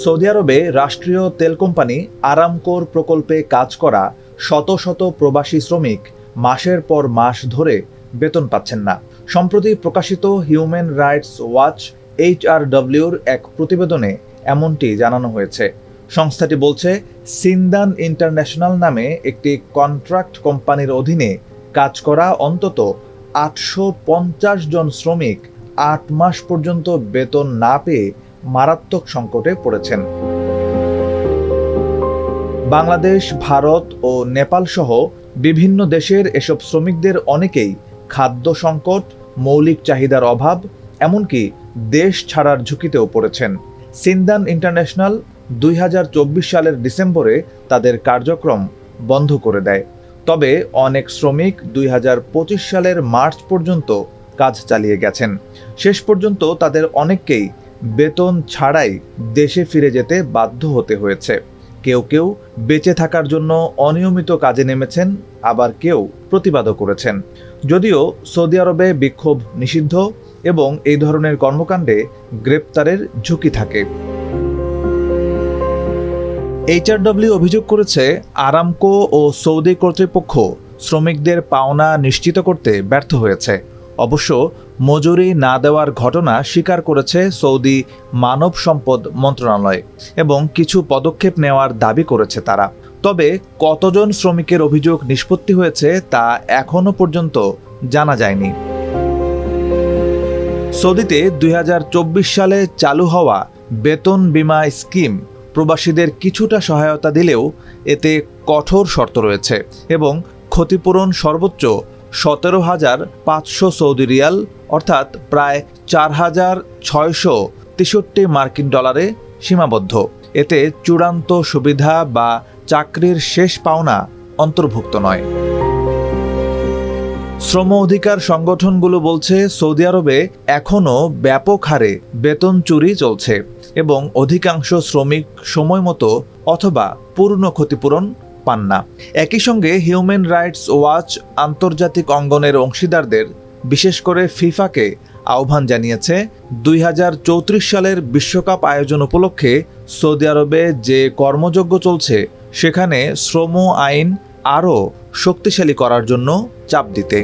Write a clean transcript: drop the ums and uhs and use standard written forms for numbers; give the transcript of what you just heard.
Saudi আরবে রাষ্ট্রীয় তেল কোম্পানি আরামকোর প্রকল্পে কাজ করা শত শত প্রবাসী শ্রমিক মাসের পর মাস ধরে বেতন পাচ্ছেন না। সম্প্রতি প্রকাশিত হিউম্যান রাইটস ওয়াচ HRWর এক প্রতিবেদনে এমনটি জানানো হয়েছে। সংস্থাটি বলছে, সিন্দান ইন্টারন্যাশনাল নামে একটি কন্ট্রাক্ট কোম্পানির অধীনে কাজ করা অন্তত 850 জন শ্রমিক 8 মাস পর্যন্ত বেতন না পেয়ে মারাত্মক সংকটে পড়েছেন। বাংলাদেশ, ভারত ও নেপাল সহ বিভিন্ন দেশের এসব শ্রমিকদের অনেকেই খাদ্য সংকট, মৌলিক চাহিদার অভাব, এমনকি দেশ ছাড়ার ঝুঁকিতেও পড়েছেন। সিন্দান ইন্টারন্যাশনাল 2024 সালের ডিসেম্বরে তাদের কার্যক্রম বন্ধ করে দেয়। তবে অনেক শ্রমিক 2025 সালের মার্চ পর্যন্ত কাজ চালিয়ে গেছেন। শেষ পর্যন্ত তাদের অনেককেই বেতন ছাড়াই দেশে ফিরে যেতে বাধ্য হতে হয়েছে। কেউ কেউ বেঁচে থাকার জন্য অনিয়মিত কাজে নেমেছেন, আবার কেউ প্রতিবাদও করেছেন। যদিও সৌদি আরবে বিক্ষোভ নিষিদ্ধ এবং এই ধরনের কর্মকাণ্ডে গ্রেপ্তারের ঝুঁকি থাকে। HRW অভিযোগ করেছে, আরামকো ও সৌদি কর্তৃপক্ষ শ্রমিকদের পাওনা নিশ্চিত করতে ব্যর্থ হয়েছে। অবশ্য মজুরি না দেওয়ার ঘটনা স্বীকার করেছে সৌদি মানব সম্পদ মন্ত্রণালয় এবং কিছু পদক্ষেপ নেওয়ার দাবি করেছে তারা। তবে কতজন শ্রমিকের অভিযোগ নিষ্পত্তি হয়েছে তা এখনও পর্যন্ত জানা যায়নি। সৌদিতে 2024 সালে চালু হওয়া বেতন বীমা স্কিম প্রবাসীদের কিছুটা সহায়তা দিলেও এতে কঠোর শর্ত রয়েছে এবং ক্ষতিপূরণ সর্বোচ্চ 17,500 সৌদি রিয়াল অর্থাৎ প্রায় 4,663 মার্কিন ডলারে সীমাবদ্ধ। এতে চূড়ান্ত সুবিধা বা চাকরির শেষ পাওনা অন্তর্ভুক্ত নয়। শ্রম অধিকার সংগঠনগুলো বলছে, সৌদি আরবে এখনও ব্যাপক হারে বেতন চুরি চলছে এবং অধিকাংশ শ্রমিক সময়মতো অথবা পূর্ণ ক্ষতিপূরণ পান না। একই সঙ্গে হিউম্যান রাইটস ওয়াচ আন্তর্জাতিক অঙ্গনের অংশীদারদের, বিশেষ করে ফিফাকে আহ্বান জানিয়েছে 2034 সালের বিশ্বকাপ আয়োজন উপলক্ষে সৌদি আরবে যে কর্মযজ্ঞ চলছে সেখানে শ্রম আইন আরও শক্তিশালী করার জন্য চাপ দিতে।